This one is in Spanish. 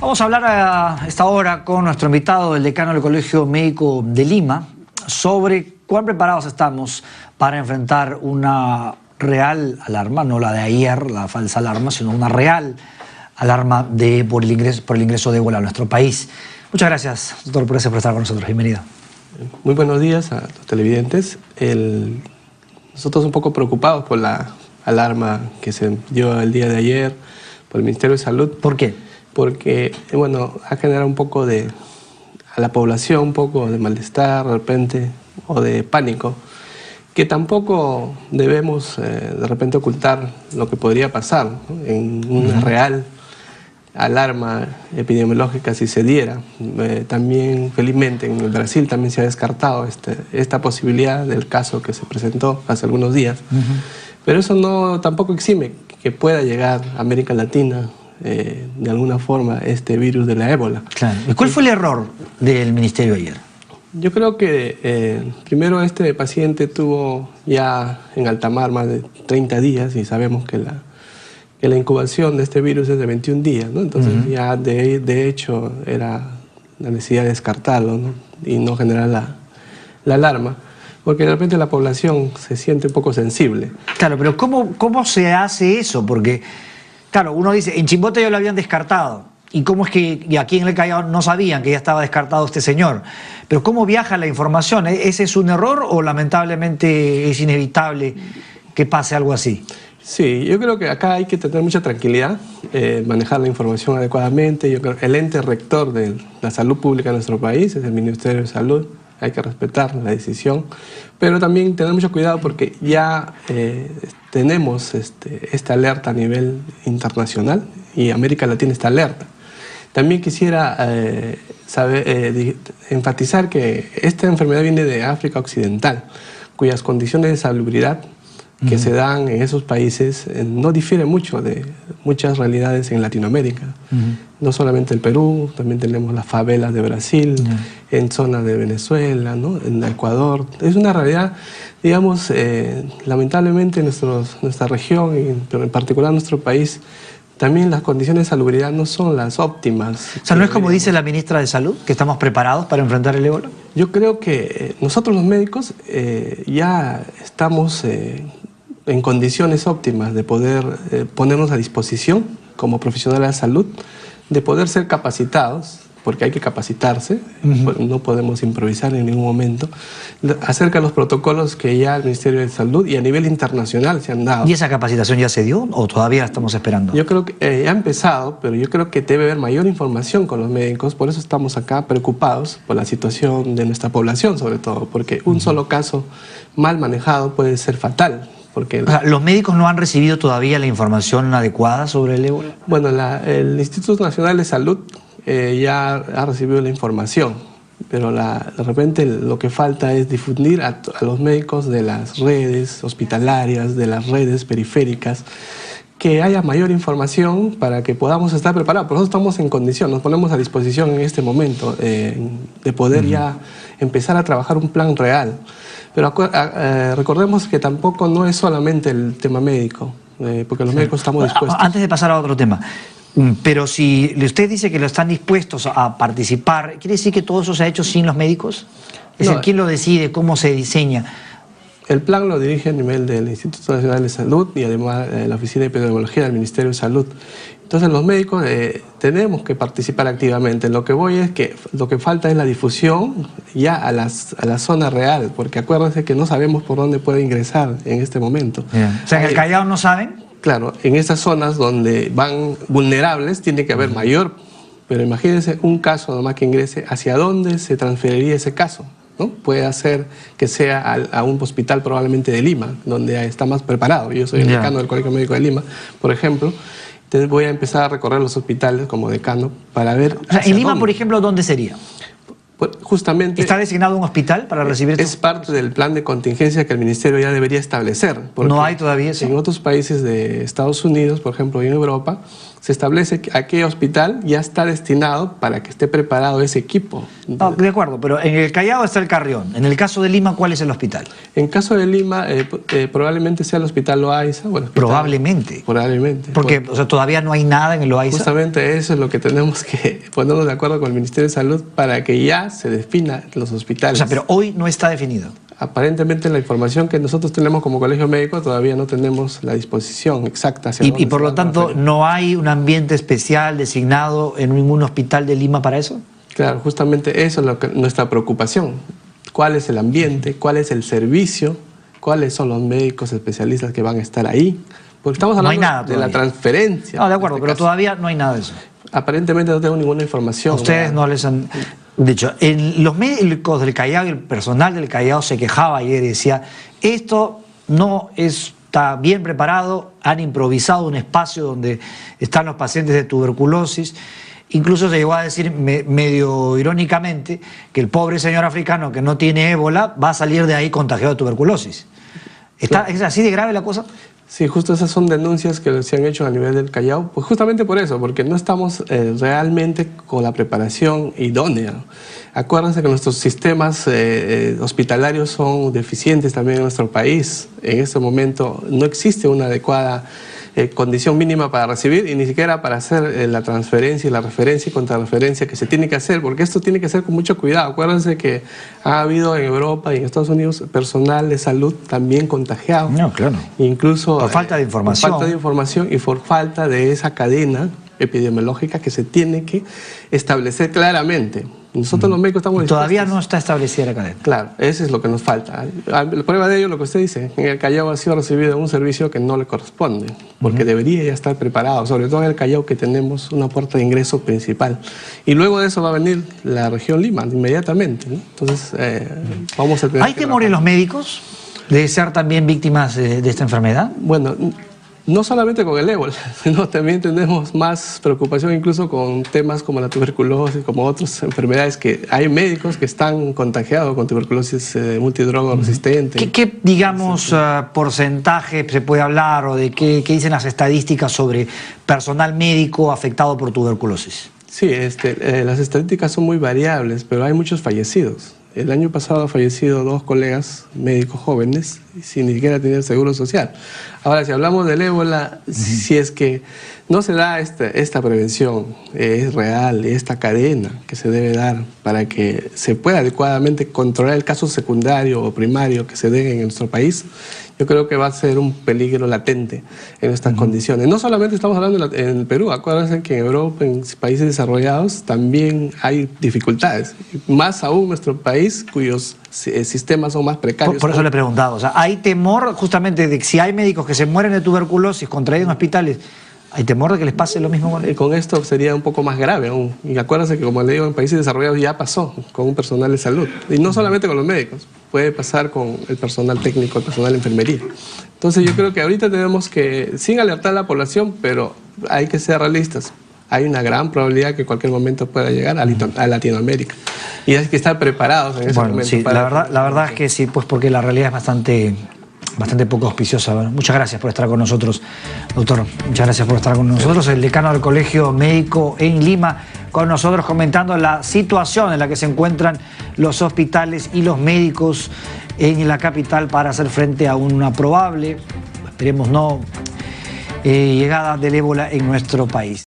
Vamos a hablar a esta hora con nuestro invitado, el decano del Colegio Médico de Lima, sobre cuán preparados estamos para enfrentar una real alarma, no la de ayer, la falsa alarma, sino una real alarma por el ingreso de ébola a nuestro país. Muchas gracias, doctor, por estar con nosotros. Bienvenido. Muy buenos días a los televidentes. Nosotros un poco preocupados por la alarma que se dio el día de ayer por el Ministerio de Salud. ¿Por qué? Porque, bueno, ha generado un poco a la población un poco de malestar de repente o de pánico, que tampoco debemos de repente ocultar lo que podría pasar, ¿no? En una real alarma epidemiológica si se diera. También, felizmente, en el Brasil también se ha descartado esta posibilidad del caso que se presentó hace algunos días. Pero eso tampoco exime que pueda llegar a América Latina de alguna forma este virus de la ébola. Claro. ¿Y cuál fue el error del Ministerio ayer? Yo creo que primero este paciente tuvo ya en alta mar más de 30 días y sabemos que la incubación de este virus es de 21 días, ¿no? Entonces ya de hecho era la necesidad de descartarlo, ¿no? Y no generar la alarma, porque de repente la población se siente un poco sensible. Claro, pero ¿cómo se hace eso? Porque, claro, uno dice, en Chimbote ya lo habían descartado. ¿Y cómo es que aquí en el Callao no sabían que ya estaba descartado este señor? Pero ¿cómo viaja la información? ¿Ese es un error o lamentablemente es inevitable que pase algo así? Sí, yo creo que acá hay que tener mucha tranquilidad, manejar la información adecuadamente. Yo creo que el ente rector de la salud pública en nuestro país es el Ministerio de Salud. Hay que respetar la decisión, pero también tener mucho cuidado porque ya tenemos esta alerta a nivel internacional y América Latina está alerta. También quisiera enfatizar que esta enfermedad viene de África Occidental, cuyas condiciones de salubridad que se dan en esos países no difieren mucho de muchas realidades en Latinoamérica. No solamente el Perú, también tenemos las favelas de Brasil, en zonas de Venezuela, ¿no? En Ecuador. Es una realidad, digamos, lamentablemente en nuestra región, pero en particular nuestro país, también las condiciones de salubridad no son las óptimas. O sea, ¿no es como dice la ministra de Salud, que estamos preparados para enfrentar el ébola? Yo creo que nosotros los médicos ya estamos en condiciones óptimas de poder ponernos a disposición como profesionales de salud, de poder ser capacitados, porque hay que capacitarse, no podemos improvisar en ningún momento, acerca de los protocolos que ya el Ministerio de Salud y a nivel internacional se han dado. ¿Y esa capacitación ya se dio o todavía la estamos esperando? Yo creo que ya ha empezado, pero yo creo que debe haber mayor información con los médicos, por eso estamos acá preocupados por la situación de nuestra población sobre todo, porque un solo caso mal manejado puede ser fatal. Porque, o sea, ¿los médicos no han recibido todavía la información adecuada sobre el ébola? Bueno, el Instituto Nacional de Salud ya ha recibido la información, pero de repente lo que falta es difundir a los médicos de las redes hospitalarias, de las redes periféricas, que haya mayor información para que podamos estar preparados. Por eso estamos en condición, nos ponemos a disposición en este momento de poder ya empezar a trabajar un plan real. Pero recordemos que tampoco no es solamente el tema médico, porque los médicos estamos dispuestos. Antes de pasar a otro tema, pero si usted dice que lo están dispuestos a participar, ¿quiere decir que todo eso se ha hecho sin los médicos? Es decir, ¿quién lo decide? ¿Cómo se diseña? El plan lo dirige a nivel del Instituto Nacional de Salud y además la Oficina de Epidemiología del Ministerio de Salud. Entonces los médicos tenemos que participar activamente. Lo que voy es que lo que falta es la difusión ya a la zona real, porque acuérdense que no sabemos por dónde puede ingresar en este momento. O sea, en el Callao no saben. Claro, en esas zonas donde van vulnerables tiene que haber mayor, pero imagínense un caso nomás que ingrese, ¿hacia dónde se transferiría ese caso? ¿No? Puede hacer que sea a un hospital probablemente de Lima, donde está más preparado. Yo soy el decano del Colegio Médico de Lima, por ejemplo. Entonces voy a empezar a recorrer los hospitales como decano para ver... O sea, en Lima, por ejemplo, ¿dónde sería? Pues justamente... ¿Está designado un hospital para recibir Es parte del plan de contingencia que el Ministerio ya debería establecer. ¿No hay todavía eso? En otros países de Estados Unidos, por ejemplo, y en Europa, Se establece a qué hospital ya está destinado para que esté preparado ese equipo. No, de acuerdo, pero en el Callao está el Carrión. En el caso de Lima, ¿cuál es el hospital? En caso de Lima, probablemente sea el Hospital Loaiza. Bueno, probablemente. Probablemente. Porque bueno, o sea, todavía no hay nada en el Loaiza. Justamente eso es lo que tenemos que ponernos de acuerdo con el Ministerio de Salud para que ya se defina los hospitales. O sea, pero hoy no está definido. Aparentemente la información que nosotros tenemos como colegio médico todavía no tenemos la disposición exacta. Y por lo tanto, ¿no hay un ambiente especial designado en ningún hospital de Lima para eso? Claro, justamente eso es nuestra preocupación. ¿Cuál es el ambiente? ¿Cuál es el servicio? ¿Cuáles son los médicos especialistas que van a estar ahí? Porque estamos hablando de la transferencia. No, de acuerdo, pero todavía no hay nada de eso. Aparentemente no tengo ninguna información. Ustedes no les han... De hecho, los médicos del Callao y el personal del Callao se quejaba ayer y decía, esto no está bien preparado, han improvisado un espacio donde están los pacientes de tuberculosis. Incluso se llegó a decir medio irónicamente que el pobre señor africano que no tiene ébola va a salir de ahí contagiado de tuberculosis. ¿Es así de grave la cosa? Sí, justo esas son denuncias que se han hecho a nivel del Callao, pues justamente por eso, porque no estamos realmente con la preparación idónea. Acuérdense que nuestros sistemas hospitalarios son deficientes también en nuestro país. En este momento no existe una adecuada condición mínima para recibir y ni siquiera para hacer la transferencia y la referencia y contrarreferencia que se tiene que hacer, porque esto tiene que ser con mucho cuidado. Acuérdense que ha habido en Europa y en Estados Unidos personal de salud también contagiado. No, claro. Incluso por falta de información. Por falta de información y por falta de esa cadena epidemiológica que se tiene que establecer claramente. Nosotros los médicos estamos dispuestos. Todavía no está establecida la cadena. Claro, eso es lo que nos falta. La prueba de ello, lo que usted dice, en el Callao ha sido recibido un servicio que no le corresponde, porque debería ya estar preparado, sobre todo en el Callao que tenemos una puerta de ingreso principal. Y luego de eso va a venir la región Lima, inmediatamente, ¿no? Entonces, vamos a tener ¿Hay temor en los médicos de ser también víctimas de esta enfermedad? Bueno, no solamente con el ébola, sino también tenemos más preocupación incluso con temas como la tuberculosis, como otras enfermedades que hay médicos que están contagiados con tuberculosis multidroga resistente. ¿Qué digamos, porcentaje se puede hablar o de qué dicen las estadísticas sobre personal médico afectado por tuberculosis? Sí, las estadísticas son muy variables, pero hay muchos fallecidos. El año pasado han fallecido 2 colegas médicos jóvenes sin ni siquiera tener seguro social. Ahora, si hablamos del ébola, si es que no se da esta prevención, es real, esta cadena que se debe dar para que se pueda adecuadamente controlar el caso secundario o primario que se dé en nuestro país, yo creo que va a ser un peligro latente en estas condiciones. No solamente estamos hablando en Perú, acuérdense que en Europa, en países desarrollados, también hay dificultades. Más aún nuestro país, cuyos sistemas son más precarios. Por eso le he preguntado, o sea, ¿hay temor justamente de que si hay médicos que se mueren de tuberculosis contraídos en hospitales, hay temor de que les pase lo mismo con esto? Sería un poco más grave aún. Y acuérdense que, como le digo, en países desarrollados ya pasó con un personal de salud. Y no solamente con los médicos, puede pasar con el personal técnico, el personal de enfermería. Entonces yo creo que ahorita tenemos que, sin alertar a la población, pero hay que ser realistas. Hay una gran probabilidad que en cualquier momento pueda llegar a Latinoamérica. Y hay que estar preparados en ese momento. Sí, la verdad es que sí, pues porque la realidad es bastante poco auspiciosa. Bueno, muchas gracias por estar con nosotros, doctor. Muchas gracias por estar con nosotros. El decano del Colegio Médico en Lima, con nosotros comentando la situación en la que se encuentran los hospitales y los médicos en la capital para hacer frente a una probable, esperemos no, llegada del ébola en nuestro país.